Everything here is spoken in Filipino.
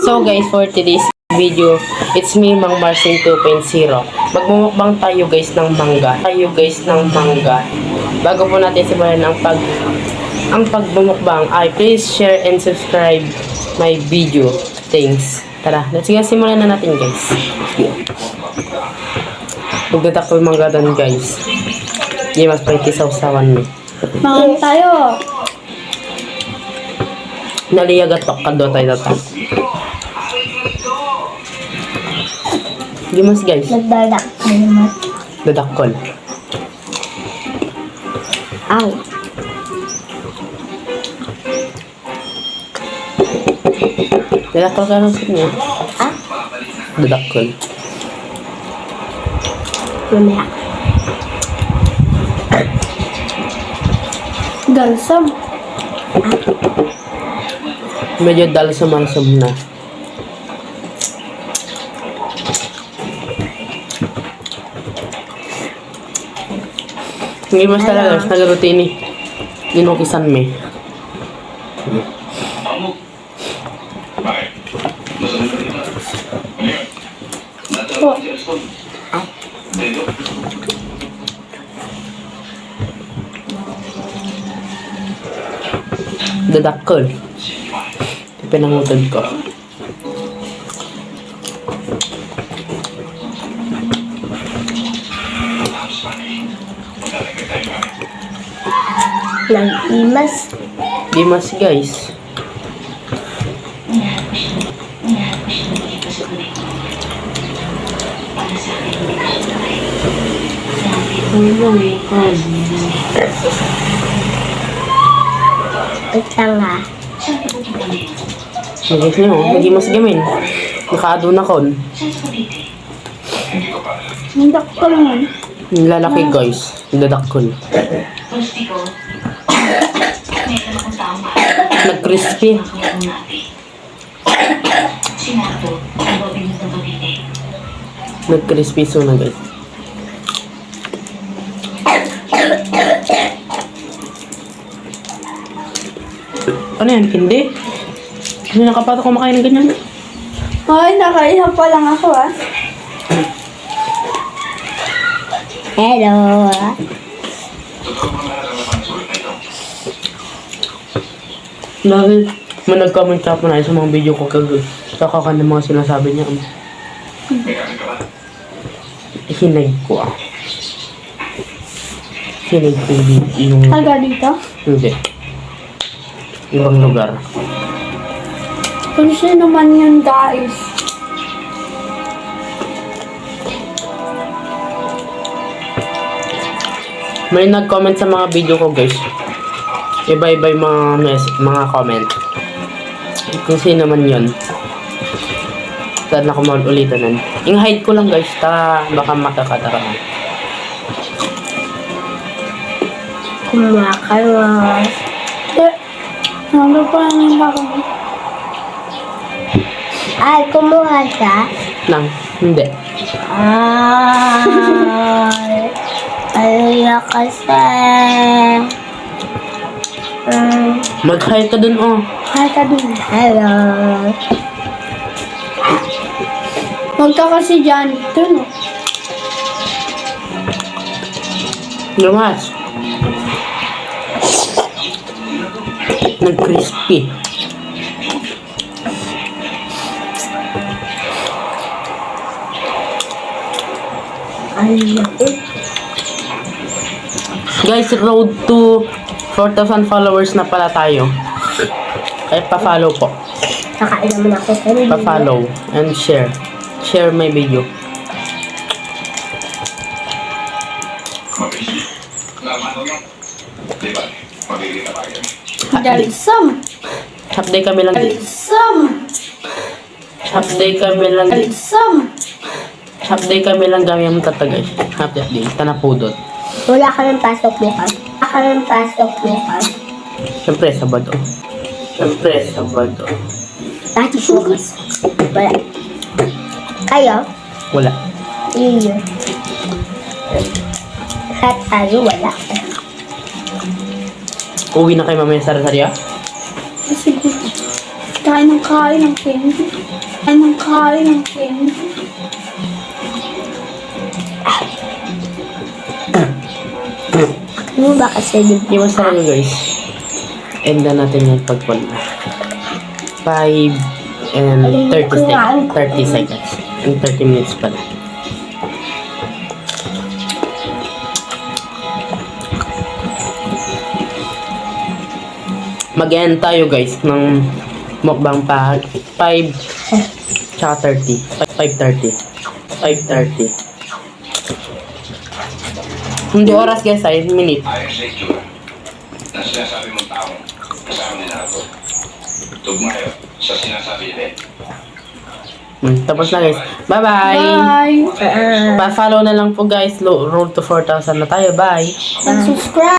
So guys, for today's video, it's me, Mang Marcin 2.0. Magmumukbang tayo guys ng mangga. Bago po natin simulan ang pagmumukbang, please share and subscribe my video. Thanks. Tara, let's go, simulan na natin guys. Magdadak ko yung mangga doon guys. Hindi mas pretty sa usawan mo. Mangan tayo. Naliyagat kado tayo data. Gimas guys. Nagdadak na naman. Dadakol. Aw. Dadakol ka lang sa niya. Ah? Dadakol. Mamaya. Galsam. Medyo dalsam-alsam na. Hindi mas talaga, nag-routine inukisan me. Po. Dadakol. Pinangutod ko. Nag-imas. Dimas guys. Wait lang ha. Guys nyo, hindi mas gamin. Nakaado na kon. Nindak ko naman. Yung lalaki guys. Dadakol. Nag-crispy. Nag-crispy so na guys. Ano yan? Hindi? Hindi nakapato kumakain ng ganyan. Ay, nakaiha pa lang ako ah. Hello. Dahil may nag-comment ka po na sa mga video ko kag kaka ng mga sinasabi niya. Hinay ko ah. Hinay ko yung... Taga dito? Hindi. Ibang lugar. Kung sino naman yun guys. May nag-comment sa mga video ko guys. Iba-iba yung mga comment. Kung sino naman yun. Saan ako ulitan nun. Yung height ko lang guys. Baka makakataka. Kumakalawa. Ano pa naman ako? Ay, kumuha siya? Nang, hindi. Ay, ayaya kasi. Mag-hi ka dun oh. Hi ka dun. Hello. Huwag ka kasi dyan. Ito no. Lumas. Nag-crispy. Ay, Guys, road to 4,000 followers na pala tayo. Ay, pa-follow po. nakain naman ako sa rin. Pa-follow and share. Share my video. Dalsam. Update kami lang. Dalsam. Update kami lang. Dalsam. Update kami lang gamit ang tatagay. Update. Tanapudot. Wala ka ng pasok bukas. Wala ka ng pasok bukas. Siyempre, Sabado. Dati bukas. Wala. Kayo? Wala. Iyo. At tayo wala. Uwi na kayo mamaya sa Rosario? Siguro. Kain ng candy. Kain ng candy. Ano ba kasi di ba? Iwas talaga guys. End na natin yung pag-1. 5 and 30 seconds. And 30 minutes pala. Mag-end tayo guys ng mukbang pa 5 tsaka 30. 5:30. Hindi oras guys ay minute. Ayon sa itsura na sinasabi mong taong kasama nila ako. Tugma yun sa sinasabi nila. Tapos na guys. Bye-bye! Bye! Pa-follow na lang po guys. Road to 4,000 na tayo. Bye! Subscribe.